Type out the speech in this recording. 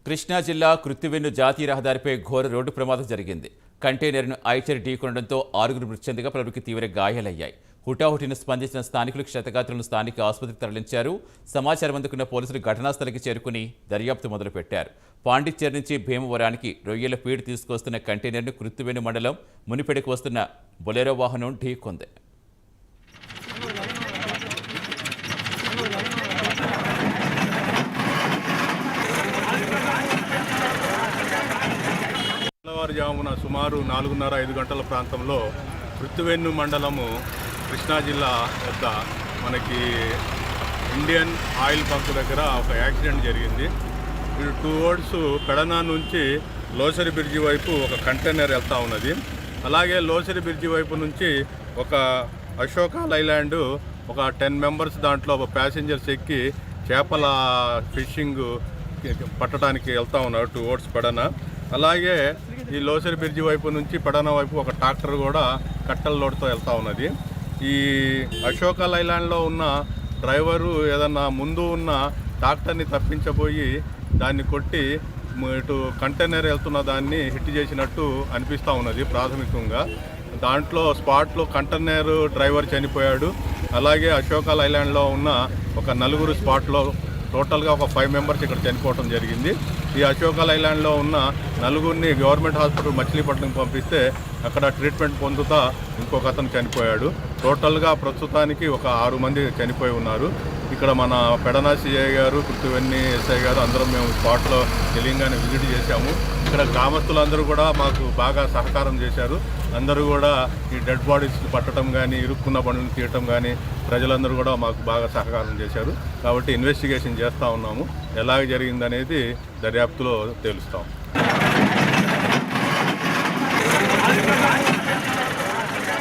కృష్ణా జిల్లా కృత్తివెన్ను జాతీయ రహదారిపై ఘోర రోడ్డు ప్రమాదం జరిగింది. కంటైనర్ను ఐచర్ ఢీకొనడంతో 6 మృతి చెందగా పలువురికి తీవ్ర గాయాలయ్యాయి. హుటాహుటిన స్పందించిన స్థానికులు క్షతగాత్రులను స్థానిక ఆసుపత్రికి తరలించారు. సమాచారం అందుకున్న పోలీసులు ఘటనాస్థలికి చేరుకుని దర్యాప్తు మొదలుపెట్టారు. పాండిచ్చేరి నుంచి భీమవరానికి రొయ్యల ఫీడ్ తీసుకొస్తున్న కంటైనర్ను కృత్తివెన్ను మండలం మునిపెడికి వస్తున్న బొలెరో వాహనం ఢీకొంది. తెల్లవారుజామున సుమారు 4:30-5 గంటల ప్రాంతంలో కృత్తివెన్ను మండలము కృష్ణా జిల్లా వద్ద మనకి ఇండియన్ ఆయిల్ బంక్ దగ్గర ఒక యాక్సిడెంట్ జరిగింది. ఇది టువర్డ్స్ పెడనా నుంచి లోసరి బ్రిడ్జి వైపు ఒక కంటైనర్ వెళ్తూ ఉన్నది. అలాగే లోసరి బ్రిడ్జి వైపు నుంచి ఒక అశోక లైలాండ్ ఒక 10 మెంబర్స్ దాంట్లో ఒక ప్యాసింజర్స్ ఎక్కి చేపల ఫిషింగ్ పట్టడానికి వెళ్తూ ఉన్నారు టువర్డ్స్ పెడనా. అలాగే ఈ లోసరి బ్రిడ్జి వైపు నుంచి పడన వైపు ఒక ట్రాక్టర్ కూడా కట్టెల లోడ్తో వెళ్తూ ఉన్నది. ఈ అశోక లైలాండ్లో ఉన్న డ్రైవరు ఏదన్నా ముందు ఉన్న ట్రాక్టర్ని తప్పించబోయి దాన్ని కొట్టి ఇటు కంటైనర్ వెళ్తున్న దాన్ని హిట్ చేసినట్టు అనిపిస్తూ ఉన్నది ప్రాథమికంగా. దాంట్లో స్పాట్లో కంటైనర్ డ్రైవర్ చనిపోయాడు. అలాగే అశోక లైలాండ్లో ఉన్న ఒక 4 స్పాట్లో టోటల్గా ఒక 5 మెంబర్స్ ఇక్కడ చనిపోవడం జరిగింది. ఈ అశోక లైలాండ్లో ఉన్న 4 గవర్నమెంట్ హాస్పిటల్ మచిలీపట్నంకి పంపిస్తే అక్కడ ట్రీట్మెంట్ పొందుతా ఇంకొక అతను చనిపోయాడు. టోటల్గా ప్రస్తుతానికి ఒక 6 మంది చనిపోయి ఉన్నారు. ఇక్కడ మన పెడనా సిఐ గారు, కృత్తివెన్ను ఎస్ఐ గారు అందరం మేము స్పాట్లో తెలియంగానే విజిట్ చేశాము. ఇక్కడ గ్రామస్తులందరూ కూడా మాకు బాగా సహకారం చేశారు. అందరూ కూడా ఈ డెడ్ బాడీస్ పట్టడం కానీ, ఇరుక్కున్న బండ్లను తీయటం కానీ ప్రజలందరూ కూడా మాకు బాగా సహకారం చేశారు. కాబట్టి ఇన్వెస్టిగేషన్ చేస్తూ ఉన్నాము. ఎలాగ జరిగిందనేది దర్యాప్తులో తేలుస్తాం.